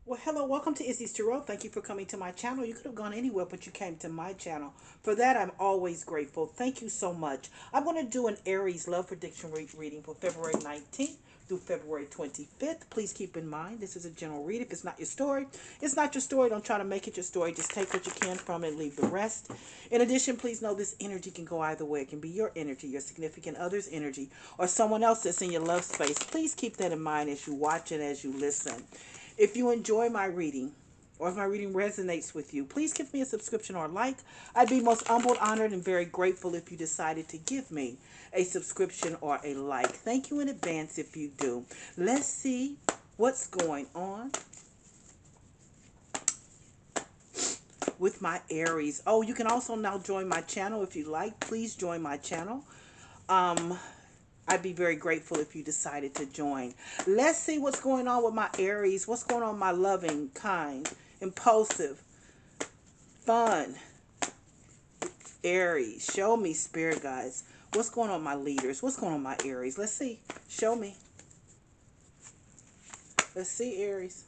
Well, hello, welcome to Izzy's Tarot. Thank you for coming to my channel. You could have gone anywhere, but you came to my channel. For that, I'm always grateful. Thank you so much. I'm going to do an Aries love prediction reading for February 19th through February 25th. Please keep in mind, this is a general read. If it's not your story, it's not your story. Don't try to make it your story. Just take what you can from it and leave the rest. In addition, please know this energy can go either way. It can be your energy, your significant other's energy, or someone else that's in your love space. Please keep that in mind as you watch and as you listen. If you enjoy my reading, or if my reading resonates with you, please give me a subscription or a like. I'd be most humbled, honored, and very grateful if you decided to give me a subscription or a like. Thank you in advance if you do. Let's see what's going on with my Aries. Oh, you can also now join my channel if you like. Please join my channel. Um, I'd be very grateful if you decided to join. Let's see what's going on with my Aries. What's going on with my loving, kind, impulsive, fun Aries? Show me, spirit guides. What's going on with my leaders? What's going on with my Aries? Let's see. Show me. Let's see, Aries.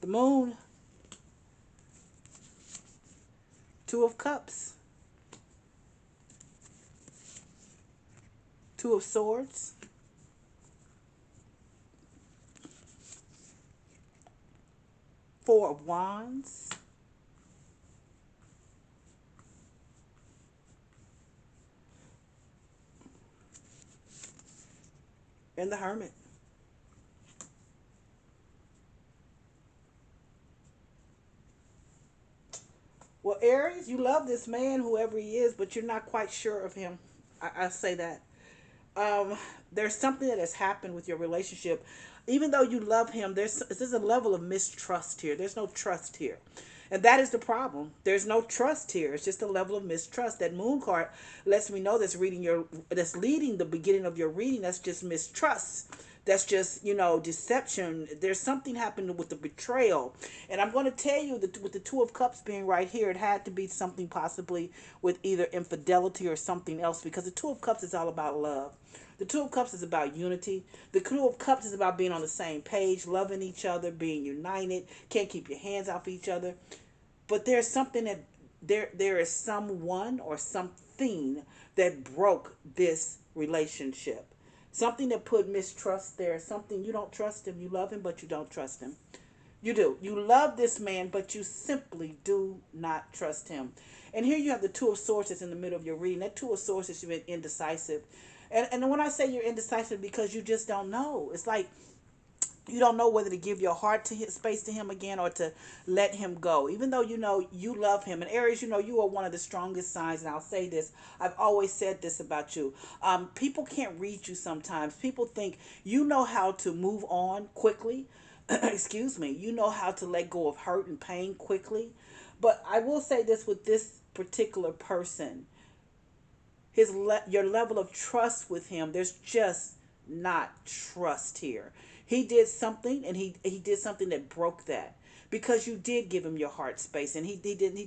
The moon. Two of Cups. Two of Swords. Four of Wands. And the Hermit. Well, Aries, you love this man, whoever he is, but you're not quite sure of him. I say that. There's something that has happened with your relationship. Even though you love him, there's a level of mistrust here. There's no trust here. And that is the problem. There's no trust here. It's just a level of mistrust. That moon card lets me know that's leading the beginning of your reading. That's just mistrust. That's just, deception. There's something happening with the betrayal. And I'm going to tell you that with the Two of Cups being right here, it had to be something possibly with either infidelity or something else, because the Two of Cups is all about love. The Two of Cups is about unity. The Two of Cups is about being on the same page, loving each other, being united. Can't keep your hands off each other. But there's something that there is someone or something that broke this relationship. Something that put mistrust there. Something you don't trust him. You love him, but you don't trust him. You do. You love this man, but you simply do not trust him. And here you have the Two of Swords that's in the middle of your reading. That Two of Swords is you've been indecisive. And when I say you're indecisive, because you just don't know. It's like you don't know whether to give your heart to his space to him again, or to let him go, even though you know you love him. And Aries, you are one of the strongest signs, and I'll say this, I've always said this about you. People can't read you sometimes. People think you know how to move on quickly. Excuse me. You know how to let go of hurt and pain quickly. But I will say this with this particular person, your level of trust with him, there's just not trust here. He did something, and he did something that broke that, because you did give him your heart space, and he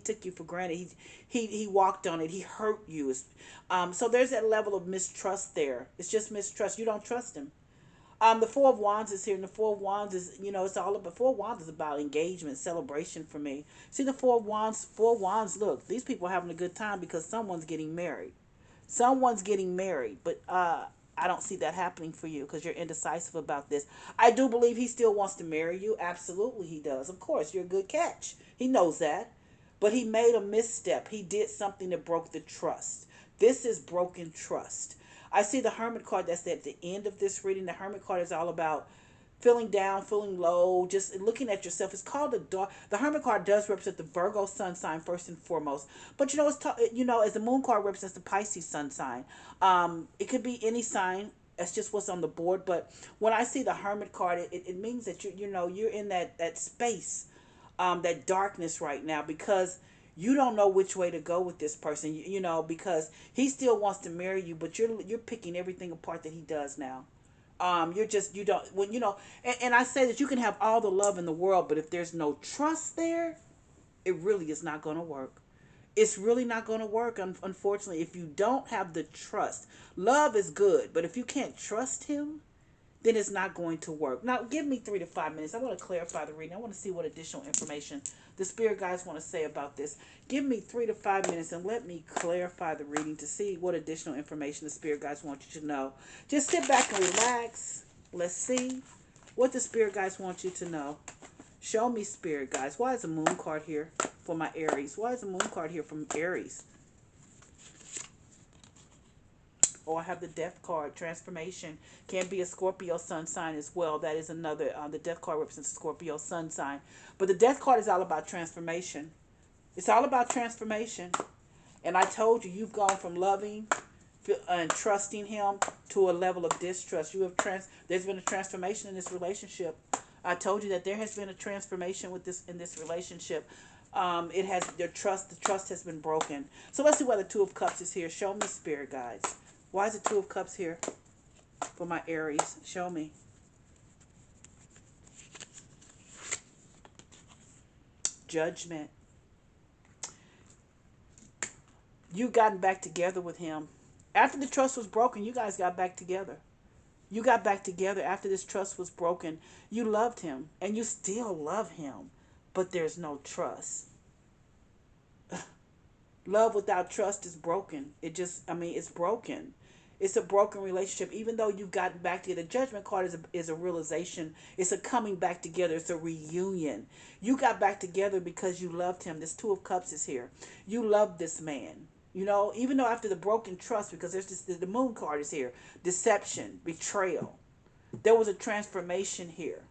took you for granted. He walked on it. He hurt you. So there's that level of mistrust there. It's just mistrust. You don't trust him. The Four of Wands is here, and the Four of Wands is, it's all about, Four of Wands is about engagement, celebration for me. See the Four of Wands, look, these people are having a good time because someone's getting married. Someone's getting married, but I don't see that happening for you because you're indecisive about this. I do believe he still wants to marry you. Absolutely, he does. Of course, you're a good catch. He knows that. But he made a misstep. He did something that broke the trust. This is broken trust. I see the Hermit card that's at the end of this reading. The Hermit card is all about feeling down, feeling low, just looking at yourself. It's called the dark. The Hermit card does represent the Virgo sun sign first and foremost, but as the Moon card represents the Pisces sun sign. It could be any sign. That's just what's on the board. But when I see the Hermit card, it means that you're in that space, that darkness right now, because you don't know which way to go with this person. Because he still wants to marry you, but you're picking everything apart that he does now. You're just, you don't, when and I say that you can have all the love in the world, but if there's no trust there, it really is not going to work. It's really not going to work. Unfortunately, if you don't have the trust, love is good, but if you can't trust him, then it's not going to work. Now, give me 3 to 5 minutes. I want to clarify the reading. I want to see what additional information the spirit guides want to say about this. Give me 3 to 5 minutes and let me clarify the reading to see what additional information the spirit guides want you to know. Just sit back and relax. Let's see what the spirit guides want you to know. Show me, spirit guides. Why is the moon card here for my Aries? Why is the moon card here from Aries? Oh, I have the death card. Transformation can be a Scorpio sun sign as well. That is another. The death card represents a Scorpio sun sign. But the death card is all about transformation. It's all about transformation. And I told you, you've gone from loving and trusting him to a level of distrust. There's been a transformation in this relationship. I told you that there has been a transformation in this relationship. The trust has been broken. So let's see why the Two of Cups is here. Show me, spirit guides. Why is the Two of Cups here for my Aries? Show me. Judgment. You've gotten back together with him. After the trust was broken, you guys got back together. You got back together after this trust was broken. You loved him, and you still love him, but there's no trust. Love without trust is broken. It's broken. It's a broken relationship. Even though you've gotten back together, the Judgment card is a realization. It's a coming back together. It's a reunion. You got back together because you loved him. This Two of Cups is here. You love this man. You know, even though after the broken trust, because the moon card is here, deception, betrayal, there was a transformation here.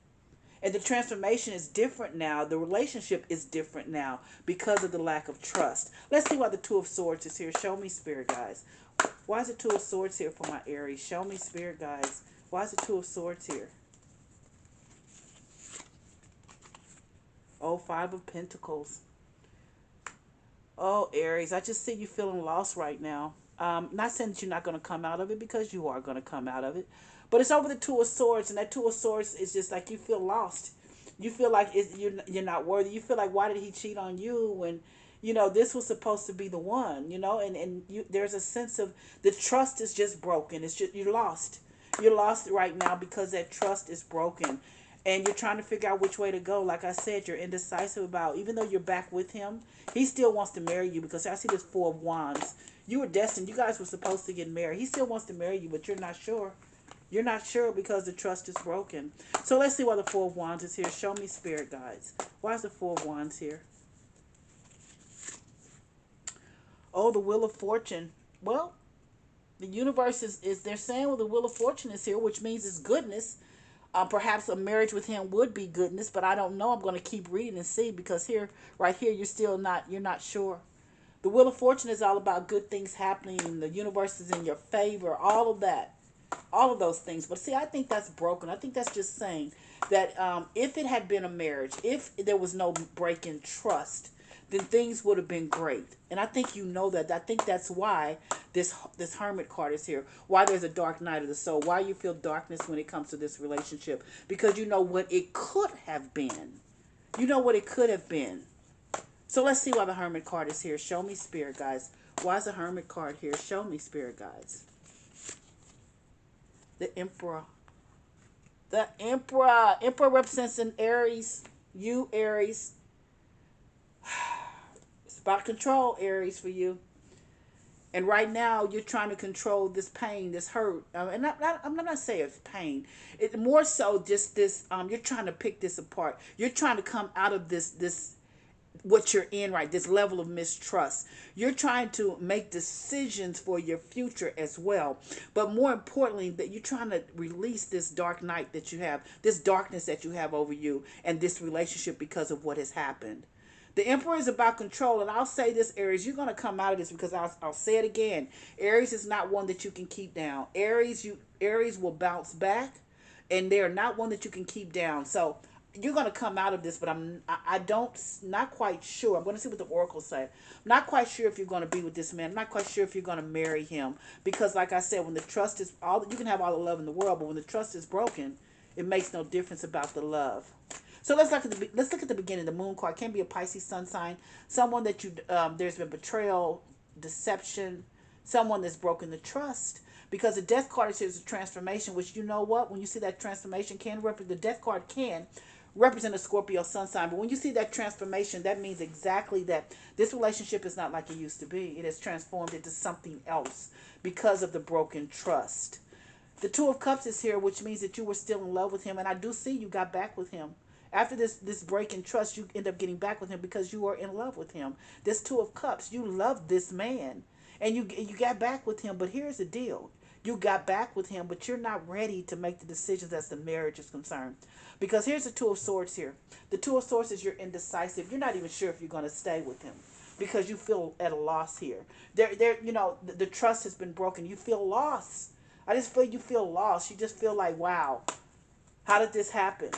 And the transformation is different now. The relationship is different now because of the lack of trust. Let's see why the Two of Swords is here. Show me, spirit guides. Why is the Two of Swords here for my Aries? Show me, spirit guides. Why is the Two of Swords here? Oh, Five of Pentacles. Oh, Aries, I just see you feeling lost right now. Not saying that you're not going to come out of it, because you are going to come out of it. But it's over the Two of Swords, and that Two of Swords is just like you feel lost. You feel like you're not worthy. You feel like, why did he cheat on you when, this was supposed to be the one, there's a sense of the trust is just broken. It's just, you're lost. You're lost right now because that trust is broken. And you're trying to figure out which way to go. Like I said, you're indecisive about, even though you're back with him, he still wants to marry you, because I see this Four of Wands. You were destined. You guys were supposed to get married. He still wants to marry you, but you're not sure. You're not sure because the trust is broken. So let's see why the Four of Wands is here. Show me, spirit guides. Why is the Four of Wands here? Oh, the Wheel of Fortune. Well, the universe is they're saying, well, the Wheel of Fortune is here, which means it's goodness. Perhaps a marriage with him would be goodness, but I don't know. I'm going to keep reading and see, because right here, you're not sure. The Wheel of Fortune is all about good things happening. The universe is in your favor, all of that, all of those things. But see, I think that's broken. I think that's just saying that if it had been a marriage, if there was no break in trust, then things would have been great. And I think you know that. I think that's why this Hermit card is here. Why there's a dark night of the soul. Why you feel darkness when it comes to this relationship. Because you know what it could have been. You know what it could have been. So let's see why the Hermit card is here. Show me, spirit guides. Why is the Hermit card here? Show me, spirit guides. The Emperor. The Emperor. Emperor represents an Aries. You, Aries. It's about control, Aries, for you. And right now, you're trying to control this pain, this hurt. And I'm not saying it's pain. It's more so just this, you're trying to pick this apart. You're trying to come out of this what you're in, right? This level of mistrust. You're trying to make decisions for your future as well. But more importantly, that you're trying to release this dark night that you have, this darkness that you have over you and this relationship because of what has happened. The Emperor is about control, and I'll say this, Aries, you're going to come out of this, because I'll say it again. Aries is not one that you can keep down. Aries will bounce back, and they're not one that you can keep down. So you're going to come out of this, but not quite sure. I'm going to see what the oracles say. I'm not quite sure if you're going to be with this man. I'm not quite sure if you're going to marry him, because like I said, when the trust is you can have all the love in the world, but when the trust is broken, it makes no difference about the love. So let's look at the beginning. The Moon card can be a Pisces sun sign, someone that there's been betrayal, deception, someone that's broken the trust. because the death card is a transformation, which, you know what, when you see that transformation, can represent, the death card can represent a Scorpio sun sign. But when you see that transformation, that means exactly that this relationship is not like it used to be. It has transformed into something else because of the broken trust. The Two of Cups is here, which means that you were still in love with him, and I do see you got back with him. After this break in trust, you end up getting back with him because you are in love with him. This Two of Cups, you love this man, and you got back with him. But here's the deal: you got back with him, but you're not ready to make the decisions as the marriage is concerned. Because here's the Two of Swords here. The Two of Swords is you're indecisive. You're not even sure if you're going to stay with him because you feel at a loss here. The trust has been broken. You feel lost. I just feel you feel lost. You just feel like, wow, how did this happen?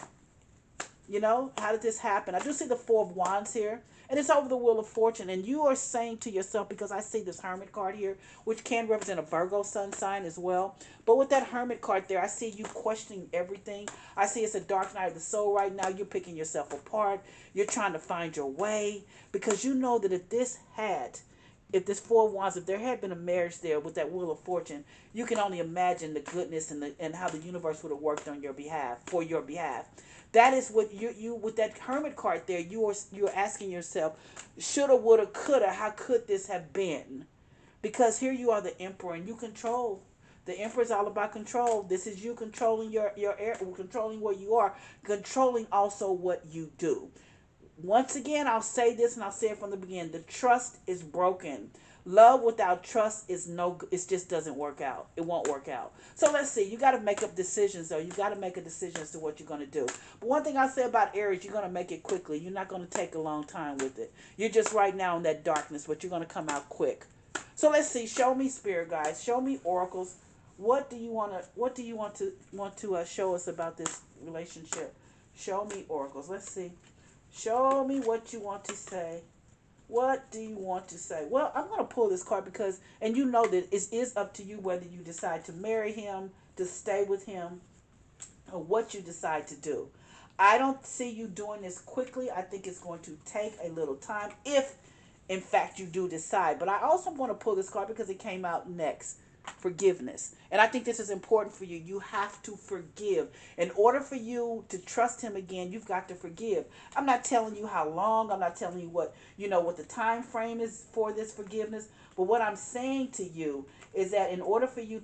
How did this happen? I do see the Four of Wands here, and it's over the Wheel of Fortune. And you are saying to yourself, because I see this Hermit card here, which can represent a Virgo sun sign as well. But with that Hermit card there, I see you questioning everything. I see it's a dark night of the soul right now. You're picking yourself apart. You're trying to find your way because you know that if this Four of Wands, if there had been a marriage there with that Wheel of Fortune, you can only imagine the goodness and how the universe would have worked on your behalf, for your behalf. That is what you with that Hermit card there, you're asking yourself, shoulda, woulda, coulda, how could this have been? Because here you are, the Emperor, and you control. The Emperor is all about control. This is you controlling your air, controlling where you are, controlling also what you do. Once again, I'll say this and I'll say it from the beginning. The trust is broken. Love without trust is no, it just doesn't work out. It won't work out. So let's see. You got to make up decisions, though. You got to make a decision as to what you're going to do. But one thing I say about Aries, you're going to make it quickly. You're not going to take a long time with it. You're just right now in that darkness, but you're going to come out quick. So let's see. Show me, spirit guides. Show me oracles. What do you want to? What do you want to show us about this relationship? Show me oracles. Let's see. Show me what you want to say. What do you want to say? Well, I'm going to pull this card because, and you know that it is up to you whether you decide to marry him, to stay with him, or what you decide to do. I don't see you doing this quickly. I think it's going to take a little time if, in fact, you do decide. But I also want to pull this card because it came out next. Forgiveness. And I think this is important for you. You have to forgive. In order for you to trust him again, you've got to forgive. I'm not telling you how long. I'm not telling you what the time frame is for this forgiveness. But what I'm saying to you is that in order for you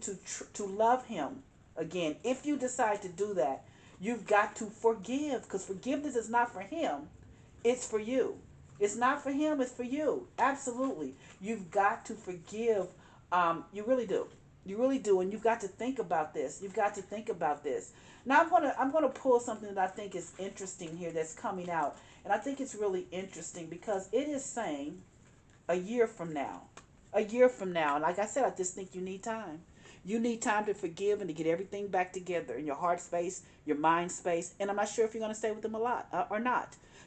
to love him again, if you decide to do that, you've got to forgive, because forgiveness is not for him. It's for you. It's not for him. It's for you. Absolutely. You've got to forgive. You really do. You really do, and you've got to think about this. You've got to think about this. Now I'm gonna pull something that I think is interesting here that's coming out, and I think it's really interesting because it is saying a year from now, a year from now, and like I said, I just think you need time. You need time to forgive and to get everything back together in your heart space, your mind space, and I'm not sure if you're gonna stay with them a lot or not.